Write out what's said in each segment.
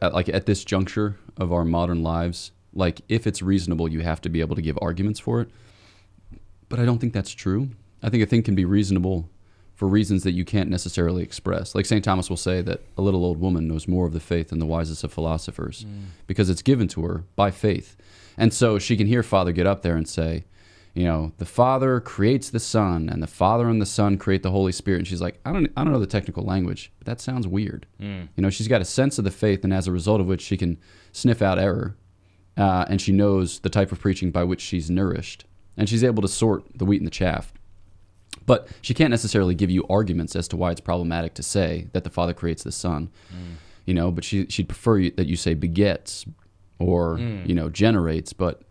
like at this juncture of our modern lives, like if it's reasonable, you have to be able to give arguments for it. But I don't think that's true. I think a thing can be reasonable for reasons that you can't necessarily express. Like St. Thomas will say that a little old woman knows more of the faith than the wisest of philosophers because it's given to her by faith. And so she can hear Father get up there and say, you know, the Father creates the Son, and the Father and the Son create the Holy Spirit. And she's like, I don't know the technical language, but that sounds weird. You know, she's got a sense of the faith, and as a result of which she can sniff out error, and she knows the type of preaching by which she's nourished, and she's able to sort the wheat and the chaff. But she can't necessarily give you arguments as to why it's problematic to say that the Father creates the Son, you know, but she'd prefer that you say begets or, you know, generates, but,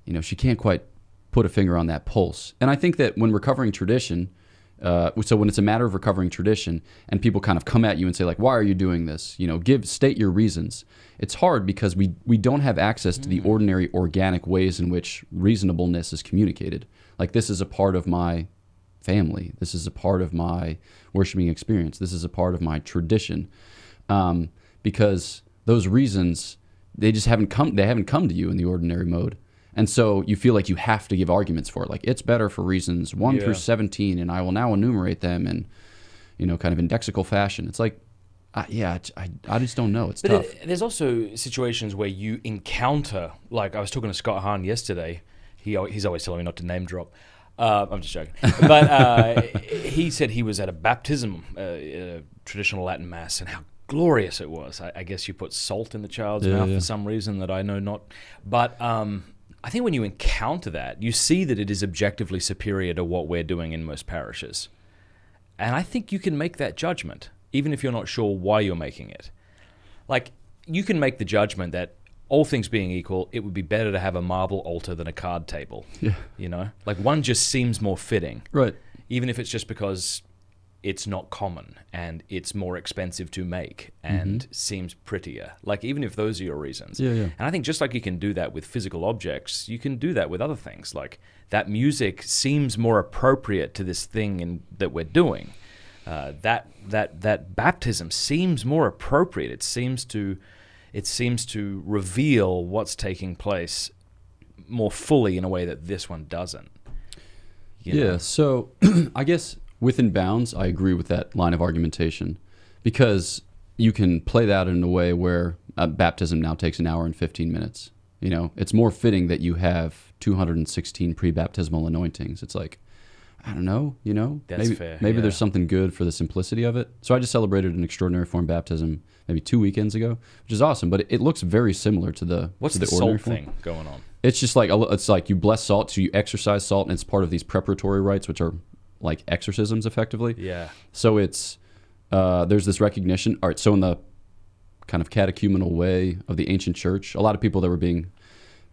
you know, she can't quite put a finger on that pulse. And I think that when recovering tradition, so when it's a matter of recovering tradition and people kind of come at you and say like, why are you doing this? You know, state your reasons. It's hard because we don't have access to the ordinary organic ways in which reasonableness is communicated. Like, this is a part of my family. This is a part of my worshiping experience. This is a part of my tradition. Because those reasons, they haven't come to you in the ordinary mode. And so you feel like you have to give arguments for it. Like, it's better for reasons 1 through 17, and I will now enumerate them in, you know, kind of indexical fashion. It's like, I just don't know. It's tough. There's also situations where you encounter, like I was talking to Scott Hahn yesterday. He's always telling me not to name drop. I'm just joking. But he said he was at a baptism, traditional Latin mass, and how glorious it was. I guess you put salt in the child's mouth for some reason that I know not. But I think when you encounter that, you see that it is objectively superior to what we're doing in most parishes. And I think you can make that judgment, even if you're not sure why you're making it. Like, you can make the judgment that, all things being equal, it would be better to have a marble altar than a card table. Yeah. You know? Like, one just seems more fitting. Right. Even if it's just because it's not common and it's more expensive to make and seems prettier. Like, even if those are your reasons. Yeah. And I think just like you can do that with physical objects, you can do that with other things. Like, that music seems more appropriate to this thing that we're doing. That baptism seems more appropriate. It seems to reveal what's taking place more fully in a way that this one doesn't. You know? So I guess within bounds, I agree with that line of argumentation, because you can play that in a way where baptism now takes an hour and 15 minutes. You know, it's more fitting that you have 216 pre-baptismal anointings. It's like, I don't know, you know, that's fair. Maybe there's something good for the simplicity of it. So I just celebrated an extraordinary form baptism maybe 2 weekends ago, which is awesome, but it looks very similar to the What's to the the ordinary salt form thing going on? It's just like you bless salt, so you exercise salt, and it's part of these preparatory rites, which are like exorcisms effectively. Yeah. So it's there's this recognition. All right, so in the kind of catechumenal way of the ancient church, a lot of people that were being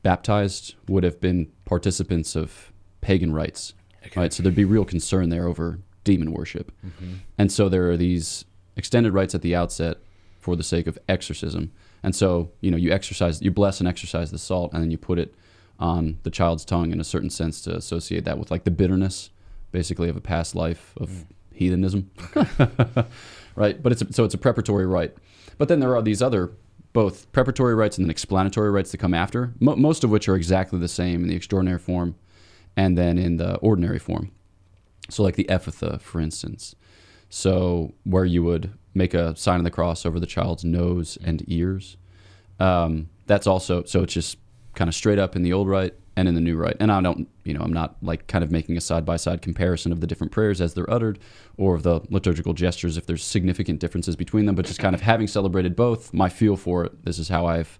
baptized would have been participants of pagan rites. Okay. Right, so there'd be real concern there over demon worship. And so there are these extended rites at the outset for the sake of exorcism. And so, you know, you bless and exercise the salt, and then you put it on the child's tongue in a certain sense to associate that with like the bitterness, basically, of a past life of heathenism. Right, but it's a preparatory rite. But then there are these other, both preparatory rites and then explanatory rites that come after, most of which are exactly the same in the extraordinary form and then in the ordinary form. So like the epitha, for instance. So where you would make a sign of the cross over the child's nose and ears. That's also, so it's just kind of straight up in the old rite and in the new rite. And I don't, you know, I'm not like kind of making a side-by-side comparison of the different prayers as they're uttered or of the liturgical gestures if there's significant differences between them, but just kind of having celebrated both, my feel for it, this is how I've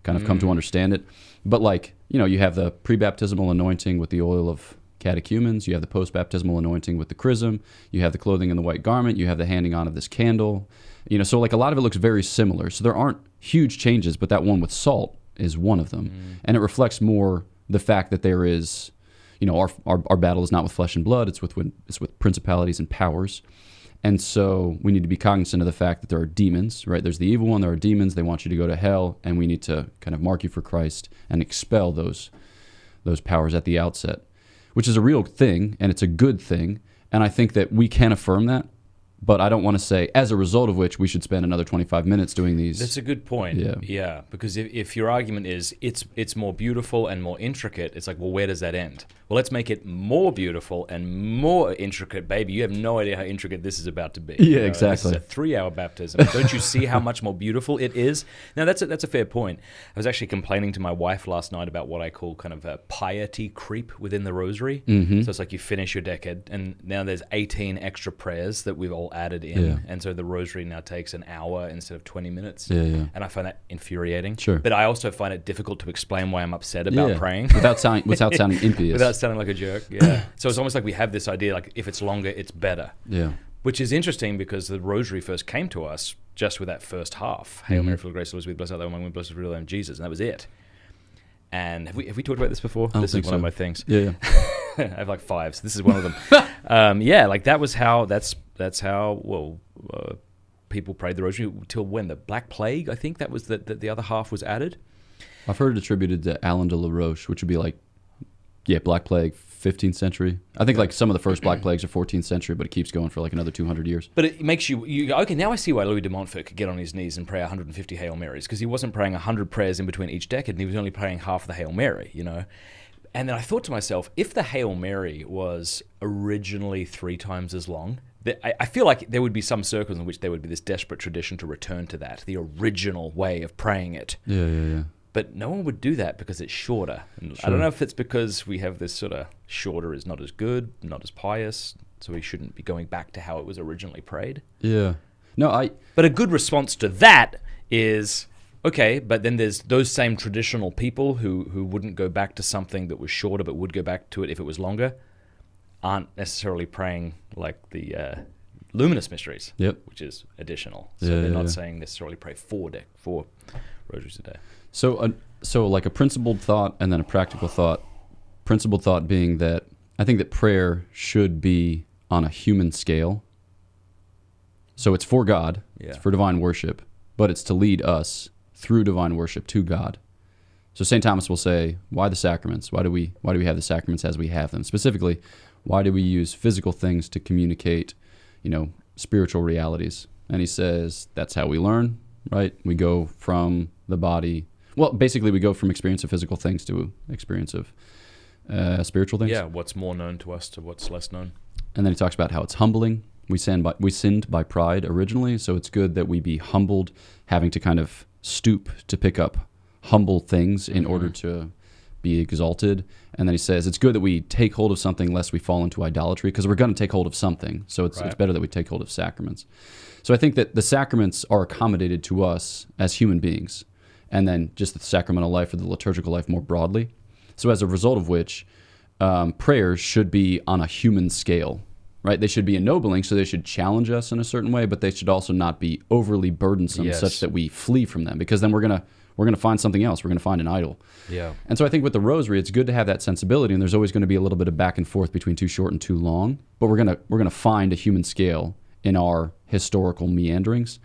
kind of come to understand it. But like, you know, you have the pre-baptismal anointing with the oil of catechumens, you have the post-baptismal anointing with the chrism, you have the clothing in the white garment, you have the handing on of this candle, you know, so like a lot of it looks very similar. So there aren't huge changes, but that one with salt is one of them. And it reflects more the fact that there is, you know, our battle is not with flesh and blood, it's with principalities and powers. And so we need to be cognizant of the fact that there are demons, right? There's the evil one, there are demons, they want you to go to hell, and we need to kind of mark you for Christ and expel those powers at the outset, which is a real thing, and it's a good thing. And I think that we can affirm that but I don't want to say, as a result of which, we should spend another 25 minutes doing these. That's a good point. Yeah. Because if your argument is it's more beautiful and more intricate, it's like, well, where does that end? Well, let's make it more beautiful and more intricate, baby. You have no idea how intricate this is about to be. Yeah, exactly. This is a 3-hour baptism. Don't you see how much more beautiful it is? Now, that's a fair point. I was actually complaining to my wife last night about what I call kind of a piety creep within the rosary. So it's like you finish your decade, and now there's 18 extra prayers that we've all added in. Yeah. And so the rosary now takes an hour instead of 20 minutes. Yeah. And I find that infuriating. Sure. But I also find it difficult to explain why I'm upset about praying. Without sounding impious. Without sounding like a jerk, yeah. So it's almost like we have this idea, like, if it's longer, it's better. Yeah. Which is interesting because the rosary first came to us just with that first half. Hail Mary, full of grace, the Lord is with thee, blessed art thou among women, blessed is the fruit of thy womb, Jesus. And that was it. And have we talked about this before? This is one of my things. Yeah. I have like 5, so this is one of them. Like that's how people prayed the rosary till when? The Black Plague, I think that was the other half was added. I've heard it attributed to Alan de la Roche, which would be like, Black Plague, 15th century. I think like some of the first Black Plagues are 14th century, but it keeps going for like another 200 years. But it makes you go, okay, now I see why Louis de Montfort could get on his knees and pray 150 Hail Marys, because he wasn't praying 100 prayers in between each decade, and he was only praying half the Hail Mary, And then I thought to myself, if the Hail Mary was originally 3 times as long, I feel like there would be some circles in which there would be this desperate tradition to return to that, the original way of praying it. Yeah. But no one would do that because it's shorter. And Sure. I don't know if it's because we have this sort of shorter is not as good, not as pious, so we shouldn't be going back to how it was originally prayed. Yeah. No, But a good response to that is, okay, but then there's those same traditional people who wouldn't go back to something that was shorter but would go back to it if it was longer, aren't necessarily praying like the luminous mysteries, which is additional. So they're not saying necessarily pray 4 rosaries a day. So like a principled thought and then a practical thought. Principled thought being that I think that prayer should be on a human scale. So it's for God, it's for divine worship, but it's to lead us through divine worship to God. So St. Thomas will say, why the sacraments? Why do we have the sacraments as we have them? Specifically, why do we use physical things to communicate, spiritual realities? And he says that's how we learn, right? We go from the body. Well, basically, we go from experience of physical things to experience of spiritual things. Yeah, what's more known to us to what's less known. And then he talks about how it's humbling. We sinned by pride originally, so it's good that we be humbled, having to kind of stoop to pick up humble things in order to be exalted. And then he says it's good that we take hold of something lest we fall into idolatry, because we're going to take hold of something. So it's better that we take hold of sacraments. So I think that the sacraments are accommodated to us as human beings, and then just the sacramental life or the liturgical life more broadly. So as a result of which, prayers should be on a human scale, right? They should be ennobling, so they should challenge us in a certain way, but they should also not be overly burdensome such that we flee from them, because then we're gonna find something else. We're gonna find an idol. Yeah. And so I think with the rosary, it's good to have that sensibility, and there's always going to be a little bit of back and forth between too short and too long, but we're gonna find a human scale in our historical meanderings.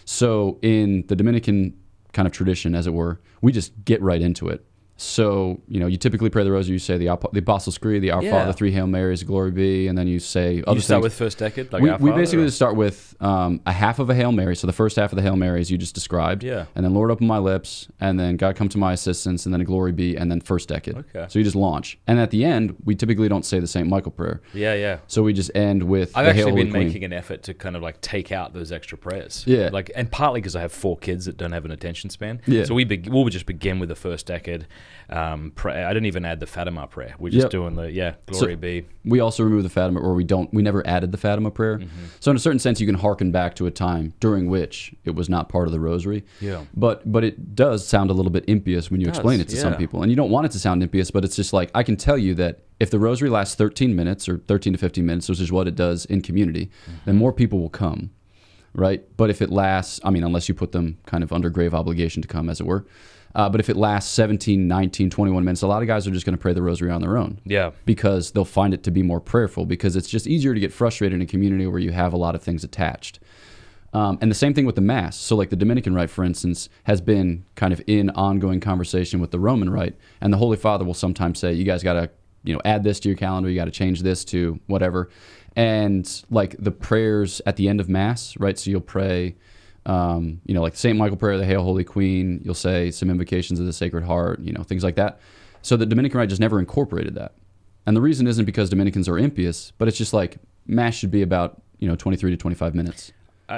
So in the Dominican kind of tradition, as it were, we just get right into it. So, you typically pray the rosary, you say the Apostles' Creed, the Our Father, 3 Hail Marys, Glory be, and then you say other things. You start with first decade? Like we basically just start with a half of a Hail Mary, so the first half of the Hail Marys you just described, and then Lord open my lips, and then God come to my assistance, and then a Glory be, and then first decade. Okay. So you just launch. And at the end, we typically don't say the St. Michael prayer. Yeah. So we just end with I've the actually Hail Holy been Queen. making an effort to kind of like take out those extra prayers. Yeah. And partly because I have 4 kids that don't have an attention span. Yeah. So we'll just begin with the first decade. I didn't even add the Fatima prayer. We're just doing the Glory be. We also remove the Fatima, or we never added the Fatima prayer. So in a certain sense, you can hearken back to a time during which it was not part of the rosary. Yeah. But it does sound a little bit impious when you explain it to some people, and you don't want it to sound impious. But it's just like, I can tell you that if the rosary lasts 13 minutes or 13 to 15 minutes, which is what it does in community, then more people will come, right? But if it lasts, unless you put them kind of under grave obligation to come, as it were. But if it lasts 17, 19, 21 minutes, a lot of guys are just going to pray the rosary on their own. Yeah. Because they'll find it to be more prayerful, because it's just easier to get frustrated in a community where you have a lot of things attached. And the same thing with the Mass. So like the Dominican Rite, for instance, has been kind of in ongoing conversation with the Roman Rite. And the Holy Father will sometimes say, you guys got to add this to your calendar. You got to change this to whatever. And like the prayers at the end of Mass, right? So you'll pray, like the St. Michael prayer, the Hail Holy Queen. You'll say some invocations of the Sacred Heart, things like that. So the Dominican Rite just never incorporated that. And the reason isn't because Dominicans are impious, but it's just like Mass should be about, 23 to 25 minutes.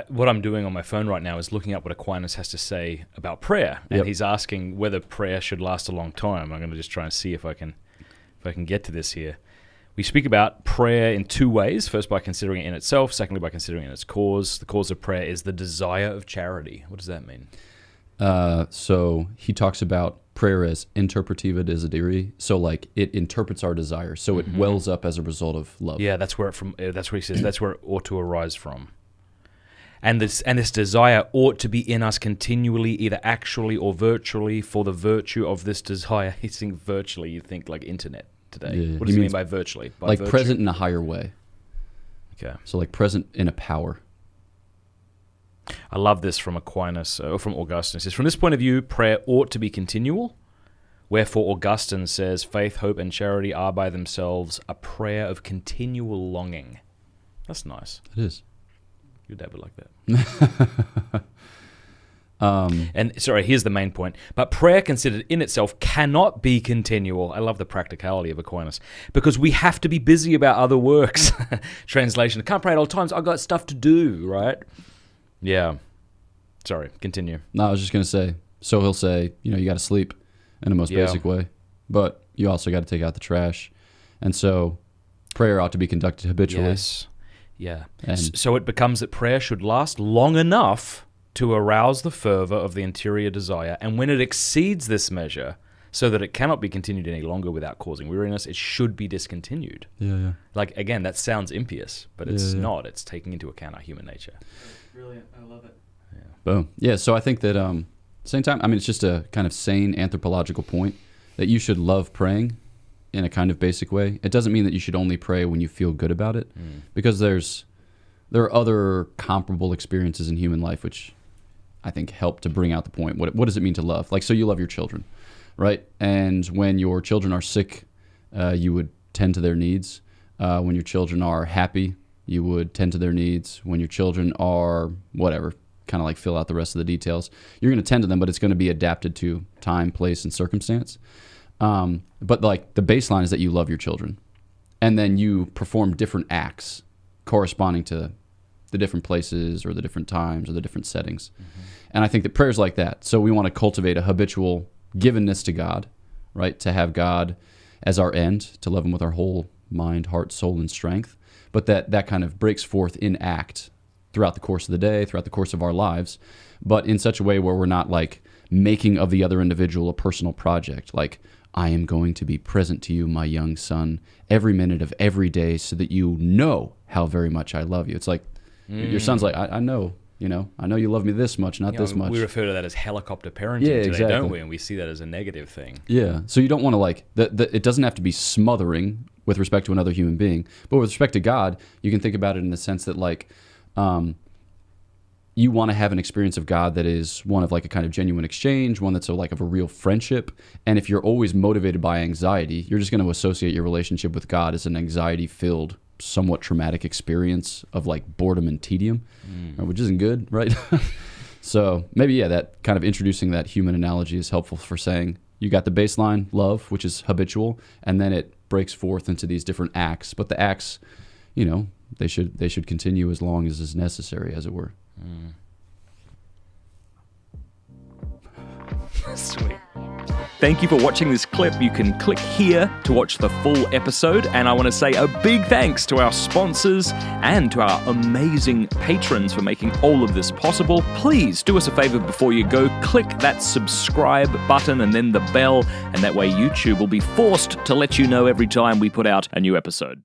What I'm doing on my phone right now is looking up what Aquinas has to say about prayer. And he's asking whether prayer should last a long time. I'm going to just try and see if I can get to this here. We speak about prayer in two ways. First, by considering it in itself. Secondly, by considering it in its cause. The cause of prayer is the desire of charity. What does that mean? So he talks about prayer as interpretiva desideri. So like it interprets our desire. So it wells up as a result of love. Yeah, that's where he says that's where it ought to arise from. And this desire ought to be in us continually, either actually or virtually, for the virtue of this desire. He's saying virtually, you think like internet today. Yeah. What does he mean by virtually? By like virtue? Present in a higher way. Okay. So like present in a power. I love this from Aquinas, or from Augustine. It says, from this point of view, prayer ought to be continual. Wherefore Augustine says, faith, hope, and charity are by themselves a prayer of continual longing. That's nice. It is. Your dad would like that. And sorry, here's the main point. But prayer considered in itself cannot be continual. I love the practicality of Aquinas. Because we have to be busy about other works. Translation. I can't pray at all times. I've got stuff to do, right? Yeah. Sorry, continue. No, I was just going to say, so he'll say, you got to sleep in the most basic way. But you also got to take out the trash. And so prayer ought to be conducted habitually. Yes. Yeah. So it becomes that prayer should last long enough to arouse the fervor of the interior desire. And when it exceeds this measure, so that it cannot be continued any longer without causing weariness, it should be discontinued. Yeah. Like, again, that sounds impious, but it's not. It's taking into account our human nature. That's brilliant. I love it. Yeah. Boom. Yeah, so I think that same time, it's just a kind of sane anthropological point that you should love praying in a kind of basic way. It doesn't mean that you should only pray when you feel good about it, because there are other comparable experiences in human life which I think help to bring out the point. What does it mean to love? Like, so you love your children, right? And when your children are sick, you would tend to their needs. When your children are happy, you would tend to their needs. When your children are whatever, kind of like fill out the rest of the details, you're going to tend to them, but it's going to be adapted to time, place, and circumstance. But like the baseline is that you love your children, and then you perform different acts corresponding to the different places or the different times or the different settings. And I think that prayer's like that. So we want to cultivate a habitual givenness to God, right? To have God as our end, to love him with our whole mind, heart, soul, and strength. But that kind of breaks forth in act throughout the course of the day, throughout the course of our lives, but in such a way where we're not like making of the other individual a personal project. Like, I am going to be present to you, my young son, every minute of every day so that you know how very much I love you. It's like, your son's like, I know, I know you love me this much, not this much. We refer to that as helicopter parenting today, don't we? And we see that as a negative thing. Yeah. So you don't want to like, it doesn't have to be smothering with respect to another human being. But with respect to God, you can think about it in the sense that like, you want to have an experience of God that is one of like a kind of genuine exchange, one that's like of a real friendship. And if you're always motivated by anxiety, you're just going to associate your relationship with God as an anxiety-filled, somewhat traumatic experience of like boredom and tedium, which isn't good, right? So maybe, that kind of introducing that human analogy is helpful for saying you got the baseline, love, which is habitual, and then it breaks forth into these different acts. But the acts, they should continue as long as is necessary, as it were. Sweet. Thank you for watching this clip. You can click here to watch the full episode. And I want to say a big thanks to our sponsors and to our amazing patrons for making all of this possible. Please do us a favor before you go. Click that subscribe button and then the bell. And that way YouTube will be forced to let you know every time we put out a new episode.